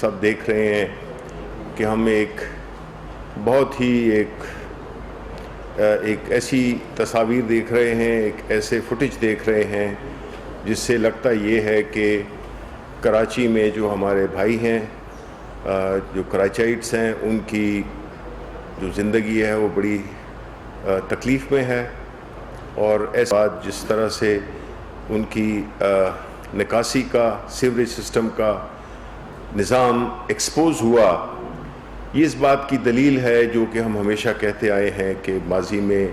سب دیکھ رہے ہیں کہ ہم ایک بہت ہی ایک ایسی تصاویر دیکھ رہے ہیں، ایک ایسے فوٹیج دیکھ رہے ہیں جس سے لگتا یہ ہے کہ کراچی میں جو ہمارے بھائی ہیں، جو کراچائٹس ہیں، ان کی جو زندگی ہے وہ بڑی تکلیف میں ہے، اور ایسا بات جس طرح سے ان کی نکاسی کا، سیوریج سسٹم کا نظام ایکسپوز ہوا، یہ اس بات کی دلیل ہے جو کہ ہم ہمیشہ کہتے آئے ہیں کہ ماضی میں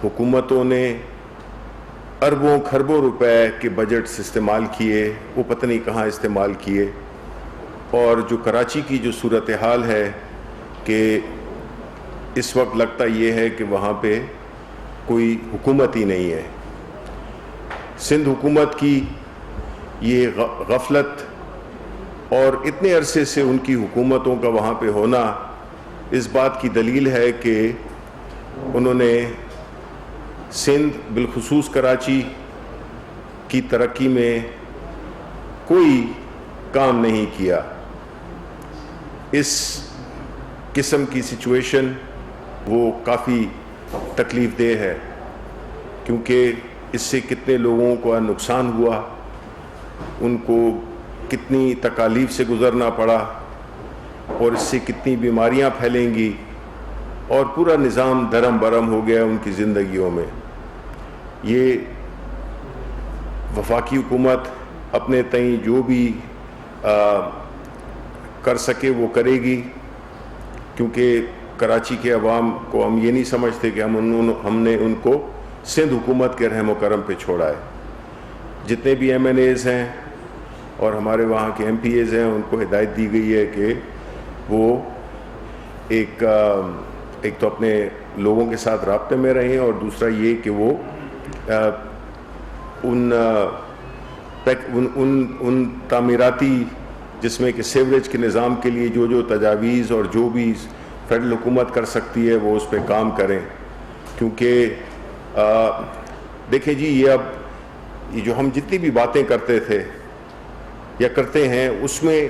حکومتوں نے اربوں کھربوں روپے کے بجٹس استعمال کیے، وہ پتہ نہیں کہاں استعمال کیے، اور جو کراچی کی جو صورتحال ہے کہ اس وقت لگتا یہ ہے کہ وہاں پہ کوئی حکومت ہی نہیں ہے۔ سندھ حکومت کی یہ غفلت اور اتنے عرصے سے ان کی حکومتوں کا وہاں پہ ہونا اس بات کی دلیل ہے کہ انہوں نے سندھ بالخصوص کراچی کی ترقی میں کوئی کام نہیں کیا۔ اس قسم کی سچویشن وہ کافی تکلیف دہ ہے، کیونکہ اس سے کتنے لوگوں کا نقصان ہوا، ان کو کتنی تکالیف سے گزرنا پڑا، اور اس سے کتنی بیماریاں پھیلیں گی، اور پورا نظام درم برم ہو گیا ان کی زندگیوں میں۔ یہ وفاقی حکومت اپنے تئیں جو بھی کر سکے وہ کرے گی، کیونکہ کراچی کے عوام کو ہم یہ نہیں سمجھتے کہ ہم نے ان کو سندھ حکومت کے رحم و کرم پہ چھوڑا ہے۔ جتنے بھی ایم این ایز ہیں اور ہمارے وہاں کے ایم پی ایز ہیں، ان کو ہدایت دی گئی ہے کہ وہ ایک تو اپنے لوگوں کے ساتھ رابطے میں رہیں، اور دوسرا یہ کہ وہ ان تعمیراتی جس میں کہ سیوریج کے نظام کے لیے جو تجاویز اور جو بھی فیڈرل حکومت کر سکتی ہے وہ اس پہ کام کریں، کیونکہ دیکھیں جی، یہ جو ہم جتنی بھی باتیں کرتے تھے یا کرتے ہیں، اس میں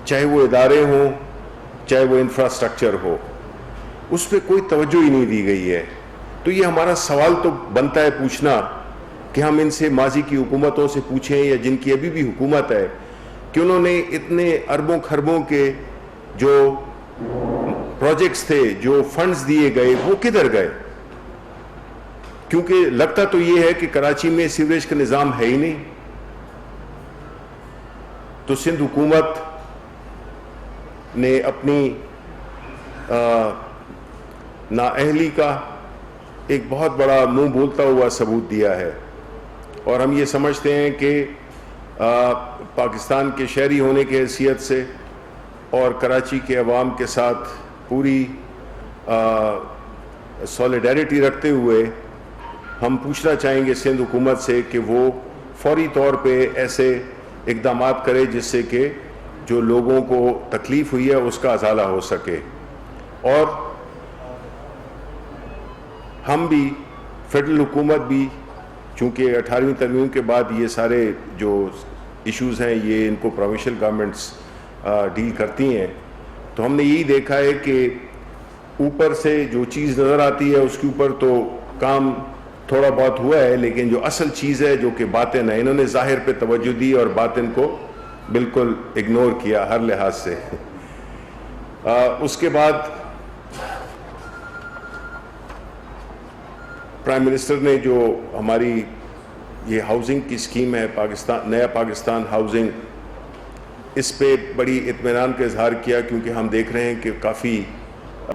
چاہے وہ ادارے ہوں، چاہے وہ انفراسٹرکچر ہو، اس پہ کوئی توجہ ہی نہیں دی گئی ہے۔ تو یہ ہمارا سوال تو بنتا ہے پوچھنا کہ ہم ان سے ماضی کی حکومتوں سے پوچھیں، یا جن کی ابھی بھی حکومت ہے، کہ انہوں نے اتنے اربوں کھربوں کے جو پروجیکٹس تھے، جو فنڈز دیے گئے، وہ کدھر گئے؟ کیونکہ لگتا تو یہ ہے کہ کراچی میں سیوریج کا نظام ہے ہی نہیں۔ تو سندھ حکومت نے اپنی نااہلی کا ایک بہت بڑا منہ بولتا ہوا ثبوت دیا ہے، اور ہم یہ سمجھتے ہیں کہ پاکستان کے شہری ہونے کی حیثیت سے اور کراچی کے عوام کے ساتھ پوری سولیڈیرٹی رکھتے ہوئے ہم پوچھنا چاہیں گے سندھ حکومت سے کہ وہ فوری طور پہ ایسے اقدامات کرے جس سے کہ جو لوگوں کو تکلیف ہوئی ہے اس کا ازالہ ہو سکے، اور ہم بھی، فیڈرل حکومت بھی، چونکہ 18ویں ترمیم کے بعد یہ سارے جو ایشوز ہیں یہ ان کو پروونشل گورنمنٹس ڈیل کرتی ہیں، تو ہم نے یہی دیکھا ہے کہ اوپر سے جو چیز نظر آتی ہے اس کے اوپر تو کام تھوڑا بہت ہوا ہے، لیکن جو اصل چیز ہے جو کہ باطن ہے، انہوں نے ظاہر پہ توجہ دی اور باطن کو بالکل اگنور کیا ہر لحاظ سے۔ اس کے بعد پرائم منسٹر نے جو ہماری یہ ہاؤسنگ کی اسکیم ہے، نیا پاکستان ہاؤسنگ، اس پہ بڑی اطمینان کا اظہار کیا، کیونکہ ہم دیکھ رہے ہیں کہ کافی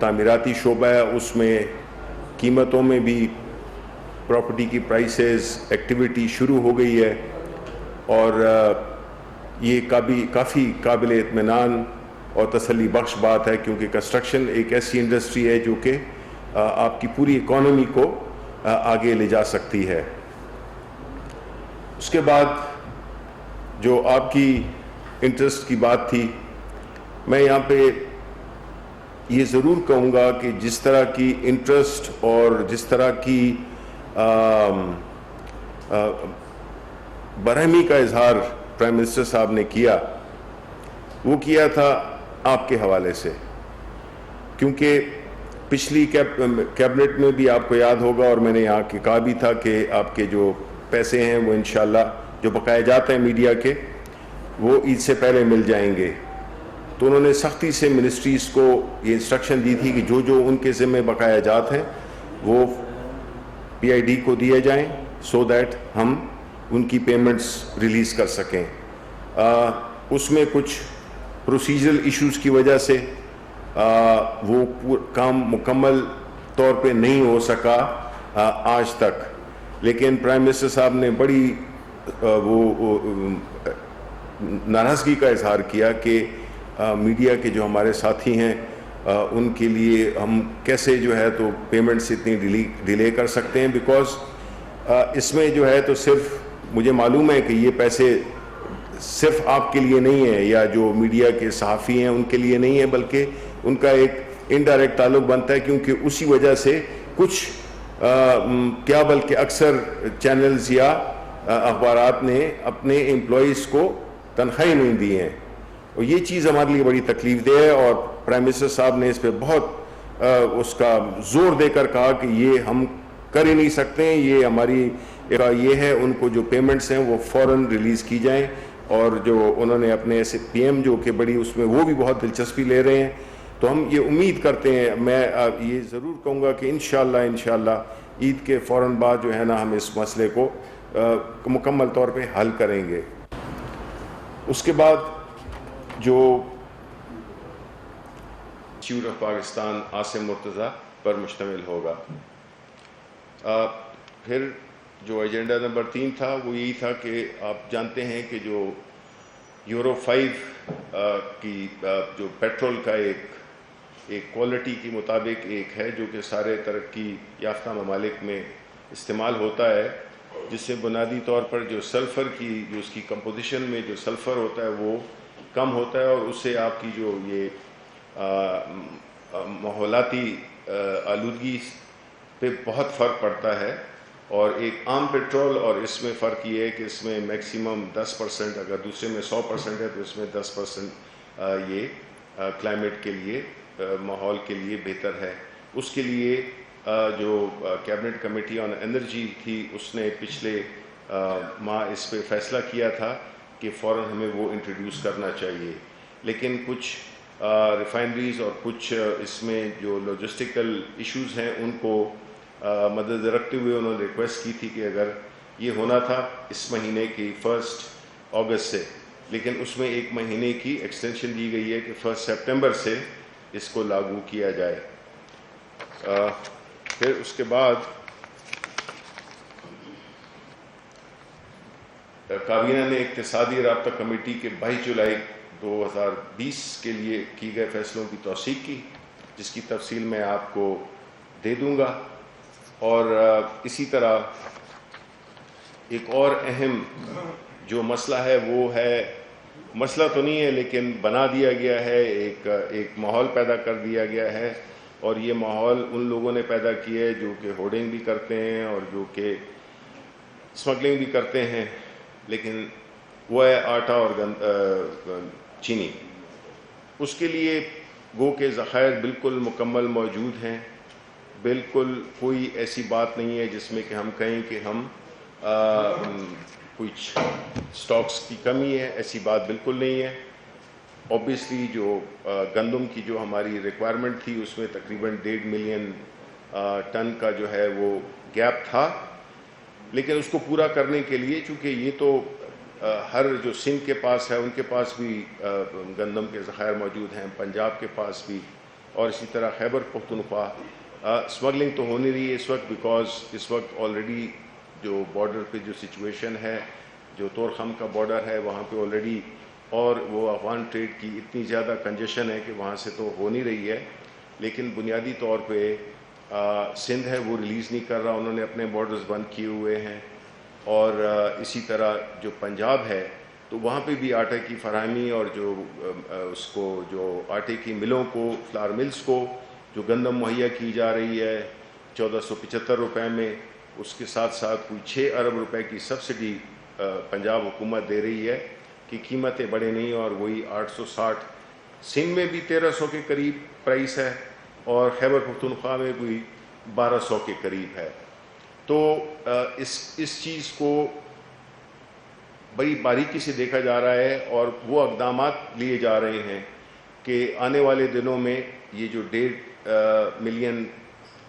تعمیراتی شعبہ ہے، اس میں قیمتوں میں بھی پراپرٹی کی پرائسز ایکٹیویٹی شروع ہو گئی ہے، اور یہ کافی قابل اطمینان اور تسلی بخش بات ہے، کیونکہ کنسٹرکشن ایک ایسی انڈسٹری ہے جو کہ آپ کی پوری اکانومی کو آگے لے جا سکتی ہے۔ اس کے بعد جو آپ کی انٹرسٹ کی بات تھی، میں یہاں پہ یہ ضرور کہوں گا کہ جس طرح کی انٹرسٹ اور جس طرح کی برہمی کا اظہار پرائم منسٹر صاحب نے کیا، وہ کیا تھا آپ کے حوالے سے، کیونکہ پچھلی کیبنٹ میں بھی آپ کو یاد ہوگا اور میں نے یہاں کے کہا بھی تھا کہ آپ کے جو پیسے ہیں وہ انشاءاللہ جو بقایا جاتے ہیں میڈیا کے وہ عید سے پہلے مل جائیں گے. تو انہوں نے سختی سے منسٹریز کو یہ انسٹرکشن دی تھی کہ جو جو ان کے ذمہ بقایا جات ہیں وہ پی آئی ڈی کو دیے جائیں سو دیٹ ہم ان کی پیمنٹس ریلیز کر سکیں. اس میں کچھ پروسیجرل ایشوز کی وجہ سے وہ کام مکمل طور پہ نہیں ہو سکا آج تک، لیکن پرائم منسٹر صاحب نے بڑی وہ ناراضگی کا اظہار کیا کہ میڈیا کے جو ہمارے ساتھی ہیں ان کے لیے ہم کیسے جو ہے تو پیمنٹس اتنی ڈیلے کر سکتے ہیں، بیکاز اس میں جو ہے تو صرف مجھے معلوم ہے کہ یہ پیسے صرف آپ کے لیے نہیں ہیں یا جو میڈیا کے صحافی ہیں ان کے لیے نہیں ہے، بلکہ ان کا ایک انڈائریکٹ تعلق بنتا ہے، کیونکہ اسی وجہ سے کچھ کیا بلکہ اکثر چینلز یا اخبارات نے اپنے امپلائیز کو تنخواہیں نہیں دی ہیں، اور یہ چیز ہمارے لیے بڑی تکلیف دہ ہے. اور پرائم منسٹر صاحب نے اس پہ بہت اس کا زور دے کر کہا کہ یہ ہم کر ہی نہیں سکتے ہیں، یہ ہماری یہ ہے ان کو جو پیمنٹس ہیں وہ فوراً ریلیز کی جائیں. اور جو انہوں نے اپنے ایسے پی ایم جو کہ بڑی اس میں وہ بھی بہت دلچسپی لے رہے ہیں، تو ہم یہ امید کرتے ہیں، میں یہ ضرور کہوں گا کہ انشاءاللہ عید کے فوراً بعد جو ہے نا ہم اس مسئلے کو مکمل طور پہ حل کریں گے. اس کے بعد جو انسٹیٹیوٹ آف پاکستان عاصم مرتضیٰ پر مشتمل ہوگا. پھر جو ایجنڈا نمبر 3 تھا وہ یہی تھا کہ آپ جانتے ہیں کہ جو یورو 5 کی جو پیٹرول کا ایک کوالٹی کے مطابق ایک ہے جو کہ سارے ترقی یافتہ ممالک میں استعمال ہوتا ہے، جس سے بنیادی طور پر جو سلفر کی جو اس کی کمپوزیشن میں جو سلفر ہوتا ہے وہ کم ہوتا ہے، اور اس سے آپ کی جو یہ ماحولیاتی آلودگی پہ بہت فرق پڑتا ہے. اور ایک عام پیٹرول اور اس میں فرق یہ ہے کہ اس میں میکسیمم 10%، اگر دوسرے میں 100% ہے تو اس میں 10% یہ کلائمیٹ کے لیے ماحول کے لیے بہتر ہے. اس کے لیے جو کیبنٹ کمیٹی آن انرجی تھی اس نے پچھلے ماہ اس پہ فیصلہ کیا تھا کہ فوراً ہمیں وہ انٹروڈیوس کرنا چاہیے، لیکن کچھ ریفائنریز اور کچھ اس میں جو لاجسٹیکل ایشوز ہیں ان کو مدد رکھتے ہوئے انہوں نے ریکویسٹ کی تھی کہ اگر یہ ہونا تھا اس مہینے کی 1 اگست سے، لیکن اس میں 1 مہینے کی ایکسٹینشن دی گئی ہے کہ 1 سپٹمبر سے اس کو لاگو کیا جائے. پھر اس کے بعد کابینہ نے اقتصادی رابطہ کمیٹی کے 22 جولائی 2020 کے لیے کی گئے فیصلوں کی توثیق کی، جس کی تفصیل میں آپ کو دے دوں گا. اور اسی طرح ایک اور اہم جو مسئلہ ہے وہ ہے، مسئلہ تو نہیں ہے لیکن بنا دیا گیا ہے، ایک ماحول پیدا کر دیا گیا ہے، اور یہ ماحول ان لوگوں نے پیدا کیا ہے جو کہ ہوڈنگ بھی کرتے ہیں اور جو کہ اسمگلنگ بھی کرتے ہیں، لیکن وہ ہے آٹا اور چینی. اس کے لیے گو کے ذخائر بالکل مکمل موجود ہیں، بالکل کوئی ایسی بات نہیں ہے جس میں کہ ہم کہیں کہ ہم کچھ سٹاکس کی کمی ہے، ایسی بات بالکل نہیں ہے. اوبیسلی جو گندم کی جو ہماری ریکوائرمنٹ تھی اس میں تقریباً 1.5 ملین ٹن کا جو ہے وہ گیپ تھا، لیکن اس کو پورا کرنے کے لیے چونکہ یہ تو ہر جو سندھ کے پاس ہے ان کے پاس بھی گندم کے ذخائر موجود ہیں، پنجاب کے پاس بھی، اور اسی طرح خیبر پختونخوا. اسمگلنگ تو ہو نہیں رہی ہے اس وقت، بیکاز اس وقت آلریڈی جو بارڈر پہ جو سچویشن ہے، جو طورخم کا بارڈر ہے وہاں پہ آلریڈی، اور وہ افغان ٹریڈ کی اتنی زیادہ کنجیشن ہے کہ وہاں سے تو ہو نہیں رہی ہے. لیکن بنیادی طور پہ سندھ ہے وہ ریلیز نہیں کر رہا، انہوں نے اپنے بارڈرز بند کیے ہوئے ہیں. اور اسی طرح جو پنجاب ہے تو وہاں پہ بھی آٹے کی فراہمی اور جو اس کو جو آٹے کی ملوں کو، فلار ملز کو جو گندم مہیا کی جا رہی ہے 1475 روپے میں، اس کے ساتھ ساتھ کوئی 6 ارب روپے کی سبسڈی پنجاب حکومت دے رہی ہے. کہ قیمتیں بڑھے نہیں، اور وہی 860 سندھ میں بھی 1300 کے قریب پرائس ہے اور خیبر پختونخوا میں کوئی 1200 کے قریب ہے. تو اس چیز کو بڑی باریکی سے دیکھا جا رہا ہے اور وہ اقدامات لیے جا رہے ہیں کہ آنے والے دنوں میں یہ جو 1.5 ملین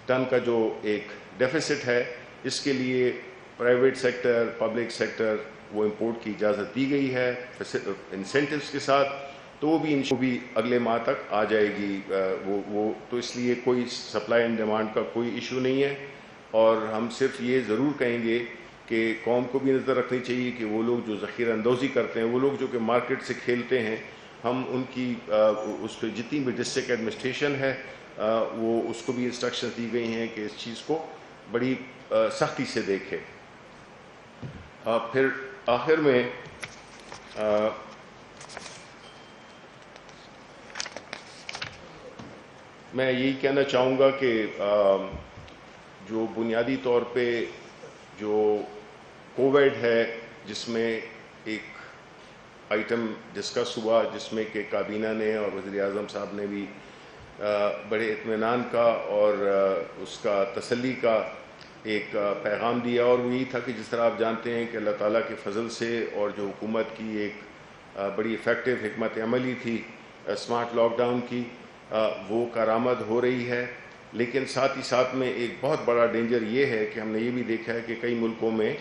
ٹن کا جو ایک ڈیفیسٹ ہے، اس کے لیے پرائیویٹ سیکٹر، پبلک سیکٹر، وہ امپورٹ کی اجازت دی گئی ہے انسینٹیوز کے ساتھ. تو وہ بھی اگلے ماہ تک آ جائے گی. وہ تو اس لیے کوئی سپلائی اینڈ ڈیمانڈ کا کوئی ایشو نہیں ہے. اور ہم صرف یہ ضرور کہیں گے کہ قوم کو بھی نظر رکھنی چاہیے کہ وہ لوگ جو ذخیرہ اندوزی کرتے ہیں، وہ لوگ جو کہ مارکیٹ سے کھیلتے ہیں، ہم ان کی اس پہ جتنی بھی ڈسٹرکٹ ایڈمنسٹریشن ہے وہ اس کو بھی انسٹرکشنز دی گئی ہیں کہ اس چیز کو بڑی سختی سے دیکھے. پھر آخر میں میں یہی کہنا چاہوں گا کہ جو بنیادی طور پہ جو کووڈ ہے، جس میں ایک آئٹم ڈسکس ہوا جس میں کہ کابینہ نے اور وزیر اعظم صاحب نے بھی بڑے اطمینان کا اور اس کا تسلی کا ایک پیغام دیا، اور وہ یہی تھا کہ جس طرح آپ جانتے ہیں کہ اللہ تعالیٰ کے فضل سے اور جو حکومت کی ایک بڑی ایفیکٹو حکمت عملی تھی اسمارٹ لاک ڈاؤن کی، وہ کارآمد ہو رہی ہے. لیکن ساتھ ہی ساتھ میں ایک بہت بڑا ڈینجر یہ ہے کہ ہم نے یہ بھی دیکھا ہے کہ کئی ملکوں میں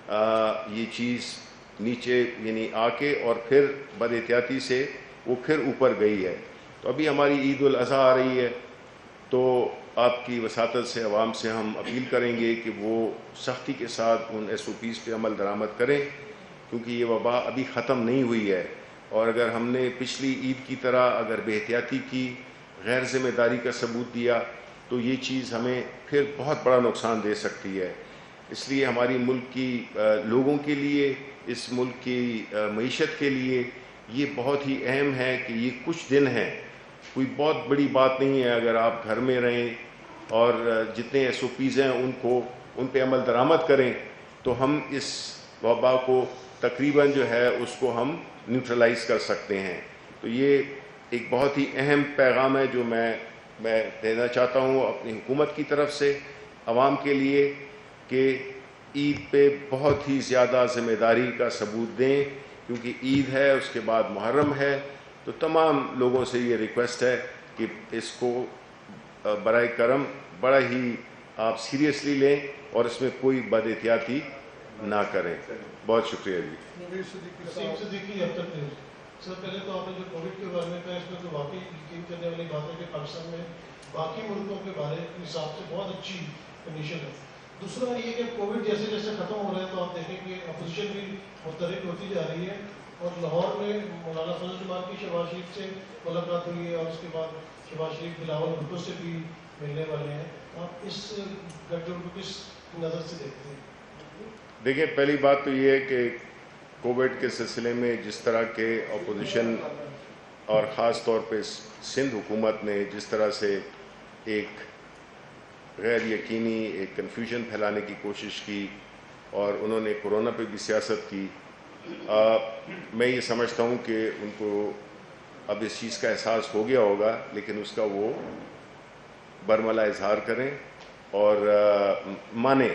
یہ چیز نیچے یعنی آ کے اور پھر بد احتیاطی سے وہ پھر اوپر گئی ہے. تو ابھی ہماری عید الاضحیٰ آ رہی ہے، تو آپ کی وساطت سے عوام سے ہم اپیل کریں گے کہ وہ سختی کے ساتھ ان SOPs پہ عمل درآمد کریں، کیونکہ یہ وبا ابھی ختم نہیں ہوئی ہے. اور اگر ہم نے پچھلی عید کی طرح اگر بے احتیاطی کی، غیر ذمہ داری کا ثبوت دیا، تو یہ چیز ہمیں پھر بہت بڑا نقصان دے سکتی ہے. اس لیے ہماری ملک کی لوگوں کے لیے، اس ملک کی معیشت کے لیے یہ بہت ہی اہم ہے کہ یہ کچھ دن ہیں، کوئی بہت بڑی بات نہیں ہے اگر آپ گھر میں رہیں اور جتنے SOPs ہیں ان پہ عمل درآمد کریں، تو ہم اس وبا کو تقریباً جو ہے اس کو ہم نیوٹرلائز کر سکتے ہیں. تو یہ ایک بہت ہی اہم پیغام ہے جو میں دینا چاہتا ہوں اپنی حکومت کی طرف سے عوام کے لیے، کہ عید پہ بہت ہی زیادہ ذمہ داری کا ثبوت دیں، کیونکہ عید ہے، اس کے بعد محرم ہے. تو تمام لوگوں سے یہ ریکویسٹ ہے کہ اس کو برائے کرم بڑا ہی آپ سیریسلی لیں اور اس میں کوئی بد احتیاطی نہ کریں. بہت شکریہ جی. سر پہلے تو آپ نے جو کووڈ کے بارے میں کہا، اس میں تو واقعی یقین کرنے والی بات ہے کہ پاکستان میں باقی ملکوں کے بارے کے حساب سے بہت اچھی کنڈیشن ہے. دوسرا یہ کہ کووڈ جیسے جیسے ختم ہو رہا ہے تو آپ دیکھیں کہ اپوزیشن بھی متحرک ہوتی جا رہی ہے، اور لاہور میں مولانا فضل الرحمان کی شہباز شریف سے ملاقات ہوئی ہے، اور اس کے بعد شہباز شریف بلاول بھٹو سے بھی ملنے والے ہیں. آپ اس گٹھ جوڑ کو کس نظر سے دیکھتے ہیں؟ دیکھیں، پہلی بات تو یہ ہے کہ کووڈ کے سلسلے میں جس طرح کے اپوزیشن اور خاص طور پہ سندھ حکومت نے جس طرح سے ایک غیر یقینی ایک کنفیوژن پھیلانے کی کوشش کی، اور انہوں نے کورونا پہ بھی سیاست کی، میں یہ سمجھتا ہوں کہ ان کو اب اس چیز کا احساس ہو گیا ہوگا، لیکن اس کا وہ برملا اظہار کریں اور مانیں